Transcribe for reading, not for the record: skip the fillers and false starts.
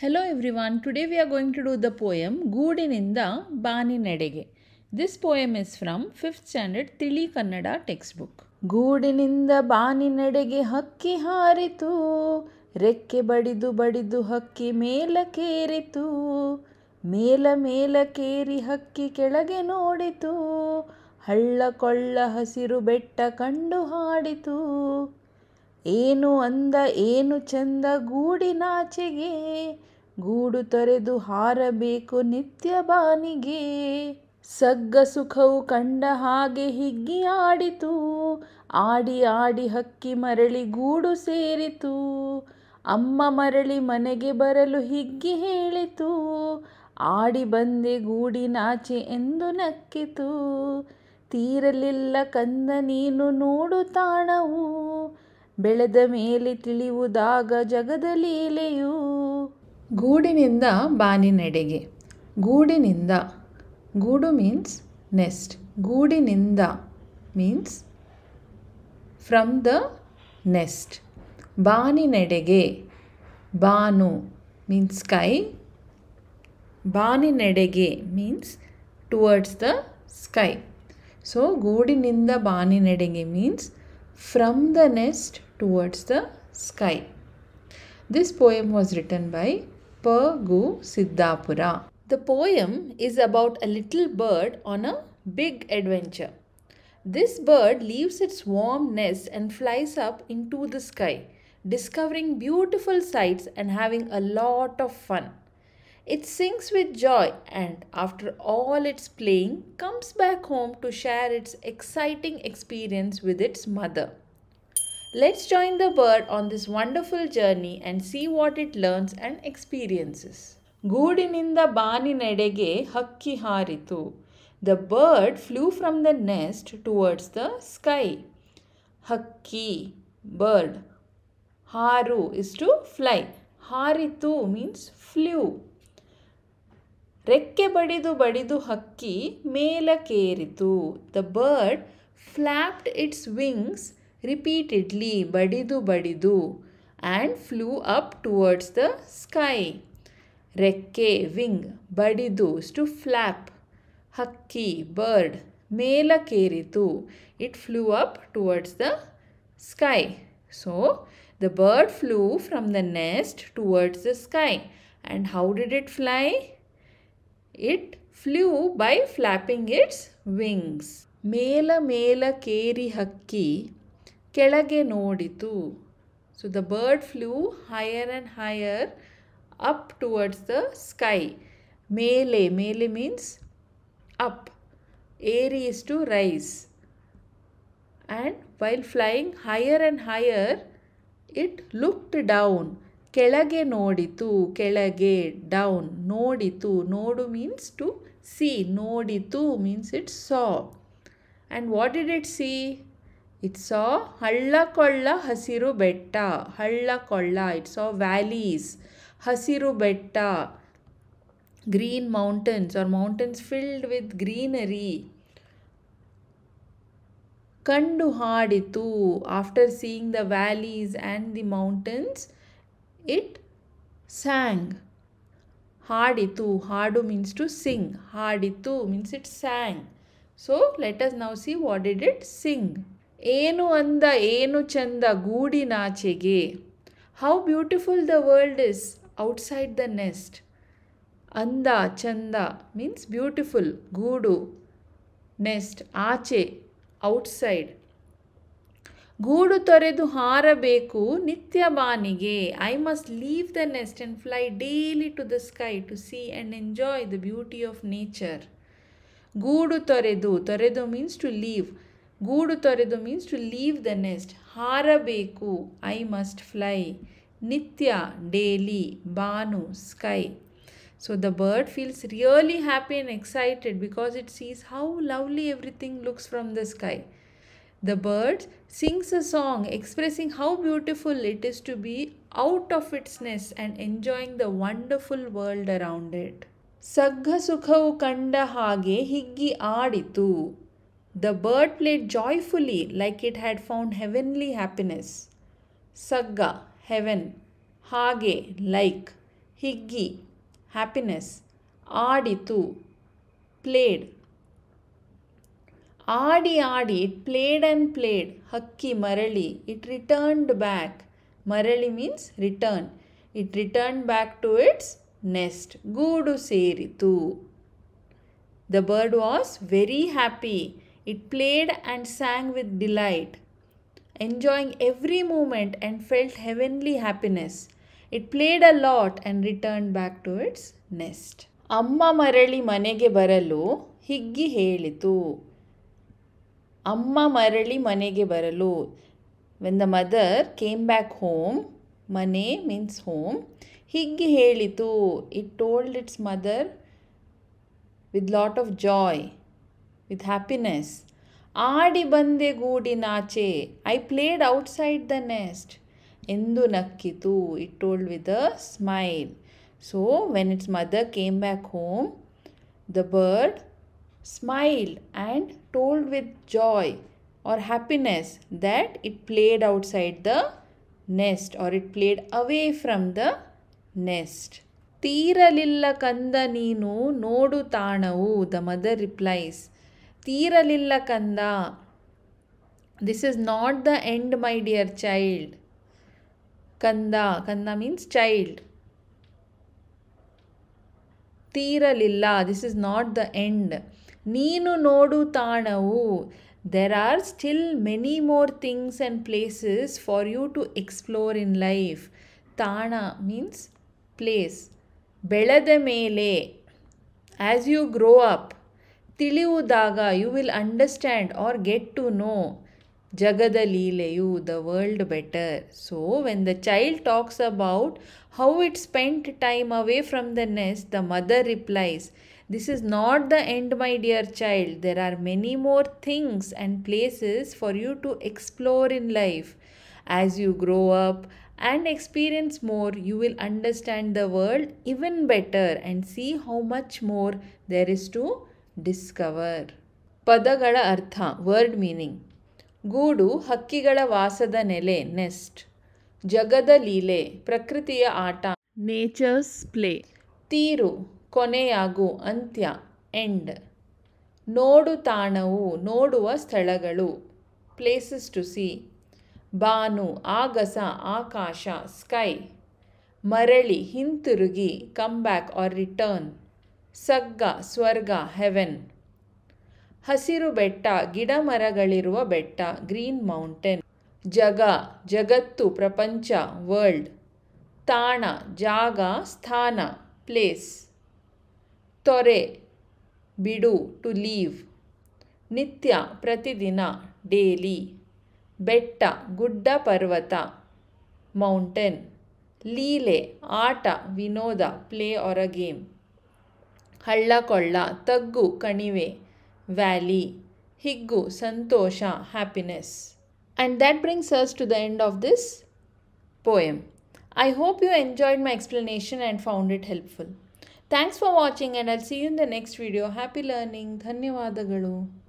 Hello everyone, today we are going to do the poem Goodininda Bani Nadege. This poem is from 5th standard Tili Kannada textbook. ಗೂಡಿನಿಂದ ಬಾನಿ ನಡೆಗೆ ಹಕ್ಕಿ ಹಾರಿತು, ರೆಕ್ಕೆ ಬಡಿದು ಬಡಿದು ಹಕ್ಕಿ ಮೇಲಕ್ಕೇರಿತು, ಮೇಲಕ್ಕೇರಿ ಹಕ್ಕಿ ಕೆಳಗೆ ನೋಡಿತು, ಹಳ್ಳ ಕೊಳ್ಳ ಹಸಿರು ಬೆಟ್ಟ ಕಂಡು ಹಾಡಿತು. ಏನು ಅಂದ ಏನು ಚಂದ ಗೂಡಿನಾಚೆಗೆ, ಗೂಡು ತೊರೆದು ಹಾರಬೇಕು ನಿತ್ಯ ಬಾನಿಗೆ. ಸಗ್ಗ ಸುಖವು ಕಂಡ ಹಾಗೆ ಹಿಗ್ಗಿ ಆಡಿತು, ಆಡಿ ಆಡಿ ಹಕ್ಕಿ ಮರಳಿ ಗೂಡು ಸೇರಿತು. ಅಮ್ಮ ಮರಳಿ ಮನೆಗೆ ಬರಲು ಹಿಗ್ಗಿ ಹೇಳಿತು, ಆಡಿ ಬಂದೆ ಗೂಡಿನಾಚೆ ಎಂದು ನಕ್ಕಿತು. ತೀರಲಿಲ್ಲ ಕಂದ ನೀನು ನೋಡು ತಾಣವು, ಬೆಳೆದ ಮೇಲೆ ತಿಳಿಯುವುದಾಗ ಜಗದ ಲೀಲೆಯು. ಗೂಡಿನಿಂದ ಬಾನಿ ನಡೆಗೆ. ಗೂಡಿನಿಂದ, ಗೂಡು means nest. ಗೂಡಿನಿಂದ means from the nest. ಬಾನಿ ನಡೆಗೆ, ಬಾನು means sky. ಬಾನಿ ನಡೆಗೆ means towards the sky. So ಗೂಡಿನಿಂದ ಬಾನಿ ನಡೆಗೆ means from the nest towards the sky. This poem was written by P. Gu Siddhapura. The poem is about a little bird on a big adventure. This bird leaves its warm nest and flies up into the sky, discovering beautiful sights and having a lot of fun. It sings with joy and after all its playing comes back home to share its exciting experience with its mother. Let's join the bird on this wonderful journey and see what it learns and experiences. ಗೂಡಿನಿಂದ ಬಾನಿ ನಡೆಗೆ ಹಕ್ಕಿ ಹಾರಿತು. The bird flew from the nest towards the sky. ಹಕ್ಕಿ, bird. ಹಾರು is to fly. ಹಾರಿತು means flew. ರೆಕ್ಕೆ ಬಡಿದು ಬಡಿದು ಹಕ್ಕಿ ಮೇಲಕ್ಕೇರಿತು. The bird flapped its wings repeatedly, ಬಡಿದು ಬಡಿದು, and flew up towards the sky. ರೆಕ್ಕೆ wing, ಬಡಿದು is to flap. ಹಕ್ಕಿ bird, ಮೇಲಕ್ಕೇರಿತು, it flew up towards the sky. So the bird flew from the nest towards the sky. And how did it fly? It flew by flapping its wings. ಮೇಲಕ್ಕೇರಿ ಹಕ್ಕಿ ಕೆಳಗೆ ನೋಡಿತು. So the bird flew higher and higher up towards the sky. Mele means up. Eri is to rise. And while flying higher and higher, it looked down. ಕೆಳಗೆ ನೋಡಿತು, ಕೆಳಗೆ down. ನೋಡಿತು, ನೋಡು means to see. ನೋಡಿತು means it saw. And what did it see? It saw ಹಳ್ಳ ಕೊಳ್ಳ ಹಸಿರು ಬೆಟ್ಟ. ಹಳ್ಳ ಕೊಳ್ಳ, it saw valleys. ಹಸಿರು ಬೆಟ್ಟ, green mountains or mountains filled with greenery. ಕಂಡು ಹಾಡಿತು, after seeing the valleys and the mountains, it sang. ಹಾಡಿತು, ಹಾಡು means to sing. ಹಾಡಿತು means it sang. So let us now see what did it sing. ಏನು ಅಂದ ಏನು ಚಂದ ಗೂಡಿನಾಚೆಗೆ. How beautiful the world is outside the nest. ಅಂದ ಚಂದ means beautiful. ಗೂಡು nest, ಆಚೆ outside. ಗೂಡು ತೊರೆದು ಹಾರಬೇಕು ನಿತ್ಯ ಬಾನಿಗೆ. I must leave the nest and fly daily to the sky to see and enjoy the beauty of nature. ಗೂಡು ತೊರೆದು, ತೊರೆದು means to leave. ಗೂಡು ತೊರೆದು means to leave the nest. ಹಾರಬೇಕು, I must fly. ನಿತ್ಯ daily, Banu sky. So the bird feels really happy and excited because it sees how lovely everything looks from the sky. The bird sings a song expressing how beautiful it is to be out of its nest and enjoying the wonderful world around it. ಸಗ್ಗ ಸುಖವು ಕಂಡ ಹಾಗೆ ಹಿಗ್ಗಿ ಆಡಿತು. The bird played joyfully like it had found heavenly happiness. Sagga, heaven. Hage, like. ಹಿಗ್ಗಿ happiness. ಆಡಿತು played. ಆಡಿ ಆಡಿ it played and played. ಹಕ್ಕಿ ಮರಳಿ it returned back. ಮರಳಿ means return. It returned back to its nest. ಗೂಡು ಸೇರಿತು. The bird was very happy. It played and sang with delight, enjoying every moment and felt heavenly happiness. It played a lot and returned back to its nest. ಅಮ್ಮ ಮರಳಿ ಮನೆಗೆ ಬರಲು ಹಿಗ್ಗಿ ಹೇಳಿತು. ಅಮ್ಮ ಮರಳಿ ಮನೆಗೆ ಬರಲು. When the mother came back home, ಮನೆ means home, ಹಿಗ್ಗಿ ಹೇಳಿತು. It told its mother with lot of joy, with happiness. ಆಡಿ ಬಂದೆ ಗೂಡಿನಾಚೆ. I played outside the nest. ಎಂದು ನಕ್ಕಿತು. It told with a smile. So when its mother came back home, the bird smiled and told with joy or happiness that it played outside the nest, or it played away from the nest. ತೀರಲಿಲ್ಲ ಕಂದ ನೀನು ನೋಡು ತಾಣವು. The mother replies, ತೀರಲಿಲ್ಲ ಕಂದ. This is not the end, my dear child. Kanda. Kanda means child. ತೀರಲಿಲ್ಲ. This is not the end. ನೀನು ನೋಡು ತಾಣವು. There are still many more things and places for you to explore in life. ತಾಣ means place. ಬೆಳೆದ ಮೇಲೆ, as you grow up, ತಿಳಿಯುವುದಾಗ, you will understand or get to know ಜಗದ ಲೀಲೆಯು, the world better. So when the child talks about how it spent time away from the nest, the mother replies, this is not the end, my dear child. There are many more things and places for you to explore in life. As you grow up and experience more, you will understand the world even better and see how much more there is to discover. ಪದಗಳ ಅರ್ಥ, word meaning. ಗೂಡು ಹಕ್ಕಿಗಳ ವಾಸದ ನೆಲೆ, next. ಜಗದ ಲೀಲೆ, ಪ್ರಕೃತಿಯ ಆಟ, nature's play. ತೀರು, ಕೊನೆಯಾಗು, ಅಂತ್ಯ, ಎಂಡ್. ನೋಡು ತಾಣವು, ನೋಡುವ ಸ್ಥಳಗಳು, ಪ್ಲೇಸಸ್ ಟು ಸಿ. ಬಾನು, ಆಗಸ, ಆಕಾಶ, ಸ್ಕೈ. ಮರಳಿ, ಹಿಂತಿರುಗಿ, ಕಮ್ ಬ್ಯಾಕ್ ಆರ್ ರಿಟರ್ನ್. ಸಗ್ಗ, ಸ್ವರ್ಗ, ಹೆವೆನ್. ಹಸಿರು ಬೆಟ್ಟ, ಗಿಡ ಮರಗಳಿರುವ ಬೆಟ್ಟ, ಗ್ರೀನ್ ಮೌಂಟೇನ್. ಜಗ, ಜಗತ್ತು, ಪ್ರಪಂಚ, ವರ್ಲ್ಡ್. ತಾಣ, ಜಾಗ, ಸ್ಥಾನ, ಪ್ಲೇಸ್. ತೊರೆ, ಬಿಡು, ಟು ಲೀವ್. ನಿತ್ಯ, ಪ್ರತಿದಿನ, ಡೇಲಿ. ಬೆಟ್ಟ, ಗುಡ್ಡ, ಪರ್ವತ, ಮೌಂಟೇನ್. ಲೀಲೆ, ಆಟ, ವಿನೋದ, ಪ್ಲೇ ಆರ್ ಅ ಗೇಮ್. ಹಳ್ಳ ಕೊಳ್ಳ, ತಗ್ಗು, ಕಣಿವೆ, ವ್ಯಾಲಿ. ಹಿಗ್ಗು, ಸಂತೋಷ, happiness. And that brings us to the end of this poem. I hope you enjoyed my explanation and found it helpful. Thanks for watching, and I'll see you in the next video. Happy learning. ಧನ್ಯವಾದಗಳು.